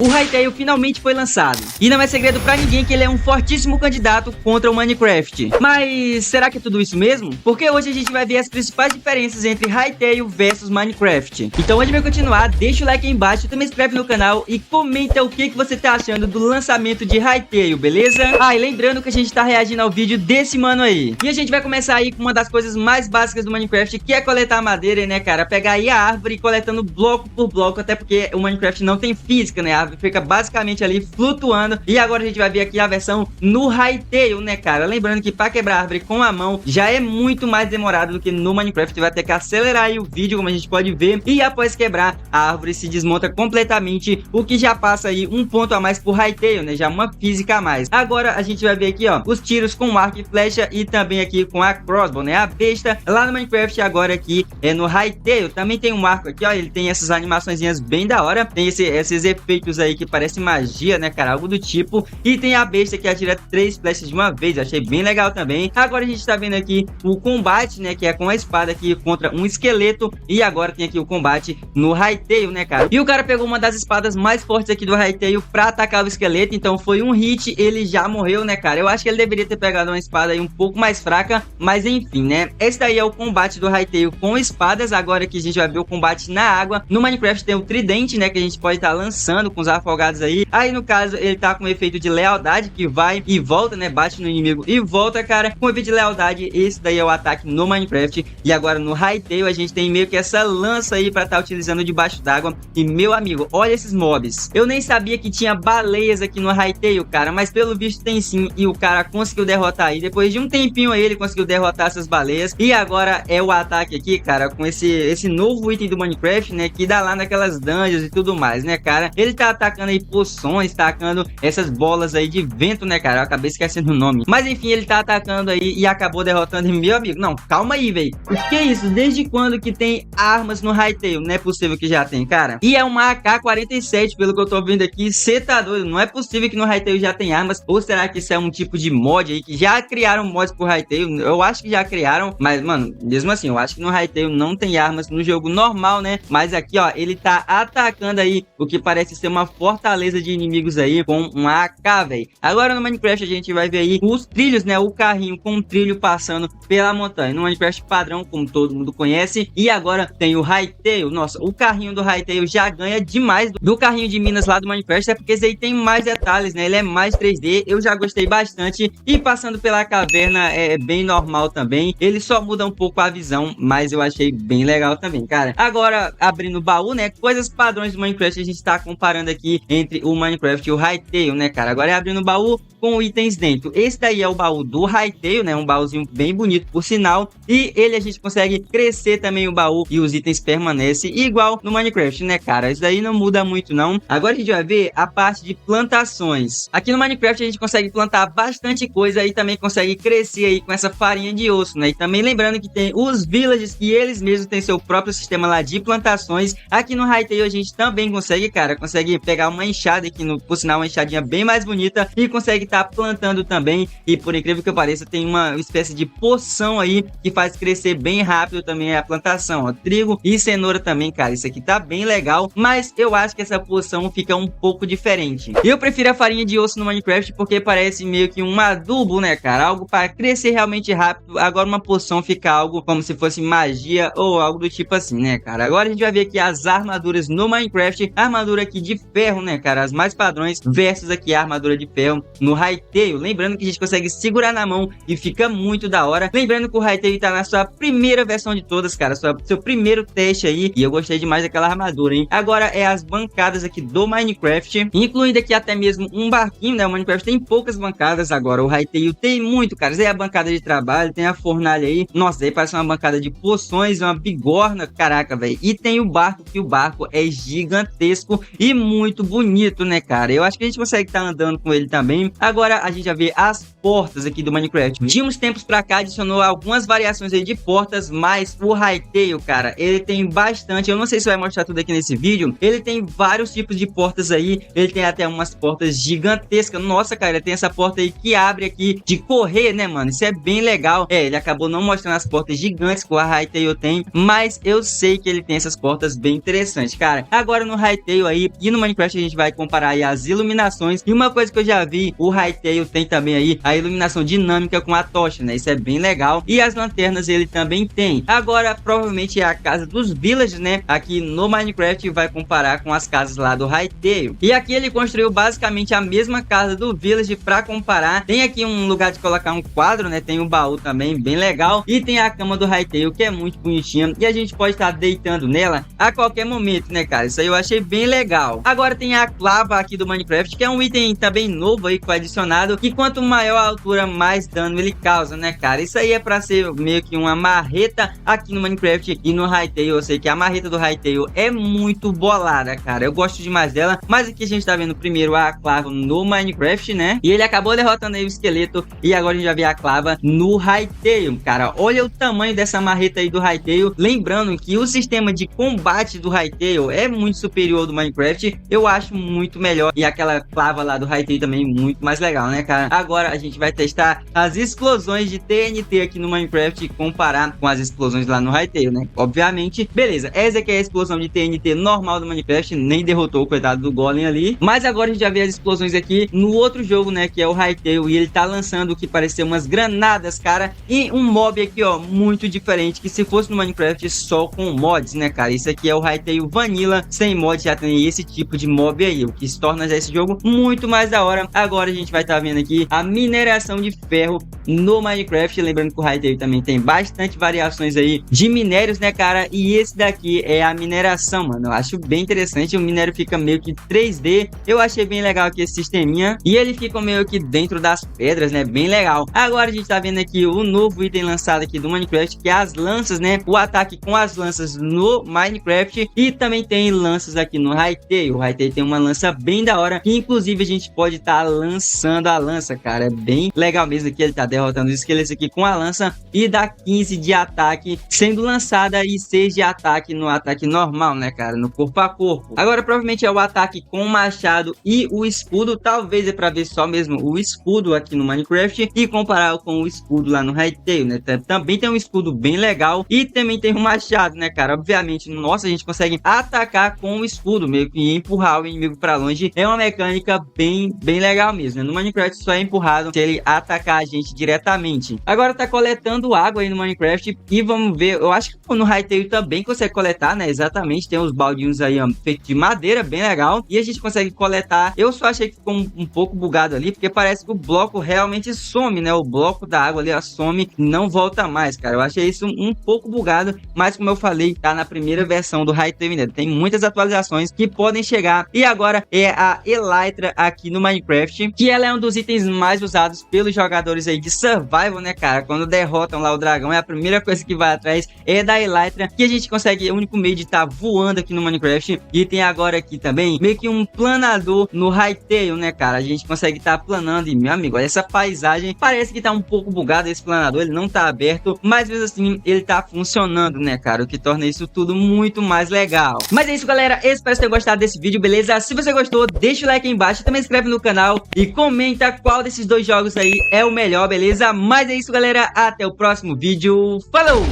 Hytale finalmente foi lançado. E não é segredo pra ninguém que ele é um fortíssimo candidato contra o Minecraft. Mas será que é tudo isso mesmo? Porque hoje a gente vai ver as principais diferenças entre Hytale versus Minecraft. Então antes de eu continuar, deixa o like aí embaixo, também se inscreve no canal e comenta o que você tá achando do lançamento de Hytale, beleza? Ah, e lembrando que a gente tá reagindo ao vídeo desse mano aí. E a gente vai começar aí com uma das coisas mais básicas do Minecraft, que é coletar madeira, né, cara? Pegar aí a árvore coletando bloco por bloco, até porque o Minecraft não tem física, né? A árvore fica basicamente ali flutuando. E agora a gente vai ver aqui a versão no Hytale, né, cara? Lembrando que para quebrar a árvore com a mão já é muito mais demorado do que no Minecraft. Vai ter que acelerar aí o vídeo, como a gente pode ver. E após quebrar, a árvore se desmonta completamente, o que já passa aí um ponto a mais pro Hytale, né? Já uma física a mais. Agora a gente vai ver aqui, ó, os tiros com arco e flecha e também aqui com a crossbow, né? A besta lá no Minecraft, agora aqui é no Hytale. Também tem um arco aqui, ó, ele tem essas animaçõezinhas bem da hora. Tem esses efeitos aí que parece magia, né, cara? Algo do tipo. E tem a besta que atira 3 flechas de uma vez. Achei bem legal também. Agora a gente tá vendo aqui o combate, né, que é com a espada aqui contra um esqueleto. E agora tem aqui o combate no Hytale, né, cara? E o cara pegou uma das espadas mais fortes aqui do Hytale pra atacar o esqueleto. Então foi um hit, ele já morreu, né, cara? Eu acho que ele deveria ter pegado uma espada aí um pouco mais fraca, mas enfim, né? Esse daí é o combate do Hytale com espadas. Agora que a gente vai ver o combate na água. No Minecraft tem o tridente, né, que a gente pode estar lançando com os afogados aí. Aí no caso ele tá com o efeito de lealdade, que vai e volta, né? Bate no inimigo e volta, cara. Com o efeito de lealdade, esse daí é o ataque no Minecraft. E agora no Hytale a gente tem meio que essa lança aí pra estar utilizando debaixo d'água. E meu amigo, olha esses mobs. Eu nem sabia que tinha baleias aqui no Hytale, cara, mas pelo visto tem sim. E o cara conseguiu derrotar aí. Depois de um tempinho aí ele conseguiu derrotar essas baleias. E agora é o ataque aqui, cara, com esse novo item do Minecraft, né, que dá lá naquelas dungeons e tudo mais, né, cara. Ele tá atacando aí poções, tá atacando essas bolas aí de vento, né, cara. Eu acabei esquecendo o nome. Mas enfim, ele tá atacando aí e acabou derrotando. Meu amigo, não, calma aí, velho. O que é isso? Desde quando que tem armas no Hytale? Não é possível que já tem, cara. E é uma AK-47, pelo que eu tô vendo aqui. Cê tá doido? Não é possível que no Hytale já tem armas. Ou será que isso é um tipo de mod aí que já criaram mods pro Hytale? Eu acho que já criaram, mas, mano, mesmo assim, eu acho que no Hytale não tem armas no jogo normal, né? Mas aqui, ó, ele tá atacando aí o que parece ser uma fortaleza de inimigos aí com um AK, velho. Agora no Minecraft a gente vai ver aí os trilhos, né? O carrinho com um trilho passando pela montanha. No Minecraft padrão, como todo mundo conhece. E agora tem o Hytale. Nossa, o carrinho do Hytale já ganha demais do carrinho de Minas lá do Minecraft. É porque esse aí tem mais detalhes, né? Ele é mais 3D. Eu já gostei bastante. E passando pela caverna é bem normal também. Ele só muda um pouco a visão, mas eu achei bem legal também, cara. Agora, abrindo o baú, né? Coisas padrões do Minecraft, a gente tá comparando aqui entre o Minecraft e o Hytale, né, cara? Agora é abrindo o baú com itens dentro. Esse daí é o baú do Hytale, né? Um baúzinho bem bonito, por sinal. E ele a gente consegue crescer também o baú e os itens permanecem igual no Minecraft, né, cara? Isso daí não muda muito, não. Agora a gente vai ver a parte de plantações. Aqui no Minecraft a gente consegue plantar bastante coisa e também consegue crescer aí com essa farinha de osso, né? E também lembrando que tem os villages que eles mesmos têm seu próprio sistema lá de plantações. Aqui no Hytale a gente também consegue, cara, consegue pegar uma enxada aqui, por sinal uma enxadinha bem mais bonita, e consegue estar plantando também. E por incrível que pareça, tem uma espécie de poção aí que faz crescer bem rápido também a plantação, ó, trigo e cenoura também, cara. Isso aqui tá bem legal, mas eu acho que essa poção fica um pouco diferente. Eu prefiro a farinha de osso no Minecraft porque parece meio que um adubo, né, cara? Algo para crescer realmente rápido. Agora uma poção fica algo como se fosse magia ou algo do tipo assim, né, cara? Agora a gente vai ver aqui as armaduras no Minecraft. Armadura aqui de ferro, né, cara? As mais padrões versus aqui a armadura de ferro no Hytale. Lembrando que a gente consegue segurar na mão e fica muito da hora. Lembrando que o Hytale tá na sua primeira versão de todas, cara. Seu primeiro teste aí. E eu gostei demais daquela armadura, hein? Agora é as bancadas aqui do Minecraft, incluindo aqui até mesmo um barquinho, né? O Minecraft tem poucas bancadas agora. O Hytale tem muito, cara. Tem a bancada de trabalho, tem a fornalha aí. Nossa, aí parece uma bancada de poções, uma bigorna. Caraca, velho. E tem o barco, que o barco é gigantesco e muito bonito, né, cara? Eu acho que a gente consegue estar andando com ele também. Agora a gente já vê as portas aqui do Minecraft. De uns tempos pra cá adicionou algumas variações aí de portas, mas o Hytale, cara, ele tem bastante. Eu não sei se vai mostrar tudo aqui nesse vídeo. Ele tem vários tipos de portas aí. Ele tem até umas portas gigantescas. Nossa, cara, ele tem essa porta aí que abre aqui de correr, né, mano? Isso é bem legal. É, ele acabou não mostrando as portas gigantes que o Hytale tem, mas eu sei que ele tem essas portas bem interessantes, cara. Agora no Hytale aí e no Minecraft Minecraft a gente vai comparar aí as iluminações. E uma coisa que eu já vi, o Hytale tem também aí a iluminação dinâmica com a tocha, né? Isso é bem legal. E as lanternas ele também tem. Agora, provavelmente é a casa dos villagers, né? Aqui no Minecraft vai comparar com as casas lá do Hytale. E aqui ele construiu basicamente a mesma casa do village para comparar. Tem aqui um lugar de colocar um quadro, né? Tem um baú também, bem legal. E tem a cama do Hytale, que é muito bonitinha. E a gente pode estar deitando nela a qualquer momento, né, cara? Isso aí eu achei bem legal. Agora tem a clava aqui do Minecraft, que é um item também novo aí que foi adicionado. Que quanto maior a altura, mais dano ele causa, né, cara? Isso aí é para ser meio que uma marreta aqui no Minecraft e no Hytale. Eu sei que a marreta do Hytale é muito bolada, cara. Eu gosto demais dela. Mas aqui a gente tá vendo primeiro a clava no Minecraft, né? E ele acabou derrotando aí o esqueleto. E agora a gente já vê a clava no Hytale, cara. Olha o tamanho dessa marreta aí do Hytale. Lembrando que o sistema de combate do Hytale é muito superior ao do Minecraft. Eu acho muito melhor. E aquela clava lá do Hytale também muito mais legal, né, cara? Agora a gente vai testar as explosões de TNT aqui no Minecraft e comparar com as explosões lá no Hytale, né? Obviamente. Beleza, essa aqui é a explosão de TNT normal do Minecraft. Nem derrotou o coitado do Golem ali. Mas agora a gente já vê as explosões aqui no outro jogo, né? Que é o Hytale. E ele tá lançando o que parecia umas granadas, cara. E um mob aqui, ó, muito diferente. Que se fosse no Minecraft só com mods, né, cara? Isso aqui é o Hytale Vanilla. Sem mod já tem esse tipo de mob aí. O que se torna já esse jogo muito mais da hora. Agora a gente vai estar vendo aqui a mineração de ferro no Minecraft. Lembrando que o Hytale também tem bastante variações aí de minérios, né, cara? E esse daqui é a mineração, mano. Eu acho bem interessante. O minério fica meio que 3D. Eu achei bem legal aqui esse sisteminha. E ele fica meio que dentro das pedras, né? Bem legal. Agora a gente tá vendo aqui o novo item lançado aqui do Minecraft, que é as lanças, né? O ataque com as lanças no Minecraft. E também tem lanças aqui no Hytale. O Hytale tem uma lança bem da hora. E inclusive a gente pode estar lançando a lança, cara. É bem legal mesmo que ele tá derrotando os esqueletos aqui com a lança. E dá 15 de ataque sendo lançada e 6 de ataque no ataque normal, né, cara? No corpo a corpo. Agora provavelmente é o ataque com o machado e o escudo. Talvez é pra ver só mesmo o escudo aqui no Minecraft e comparar com o escudo lá no Hytale, né? Também tem um escudo bem legal e também tem um machado, né, cara? Obviamente, nossa, a gente consegue atacar com o escudo, meio que empurrar o inimigo pra longe. É uma mecânica bem legal mesmo, né? No Minecraft só é empurrado se ele atacar a gente diretamente. Agora tá coletando água aí no Minecraft e vamos ver, eu acho que no Hytale também consegue coletar, né? Exatamente, tem os baldinhos aí, ó, feitos de madeira, bem legal. E a gente consegue coletar. Eu só achei que ficou um pouco bugado ali, porque parece que o bloco realmente some, né? O bloco da água ali, ó, some, não volta mais, cara. Eu achei isso um pouco bugado, mas como eu falei, tá na primeira versão do Hytale, né? Tem muitas atualizações que podem chegar. E agora é a Elytra aqui no Minecraft, que ela é um dos itens mais usados pelos jogadores aí de survival, né, cara? Quando derrotam lá o dragão, é a primeira coisa que vai atrás é da Elytra, que a gente consegue, é o único meio de estar voando aqui no Minecraft. E tem agora aqui também meio que um planador no Hytale, né, cara? A gente consegue estar planando e, meu amigo, olha essa paisagem. Parece que tá um pouco bugado esse planador, ele não tá aberto, mas mesmo assim ele tá funcionando, né, cara? O que torna isso tudo muito mais legal. Mas é isso, galera. Eu espero que vocês tenham gostado desse vídeo, beleza? Se você gostou, deixa o like aí embaixo, também se inscreve no canal e comenta qual desses dois jogos aí é o melhor, beleza? Mas é isso, galera. Até o próximo vídeo. Falou!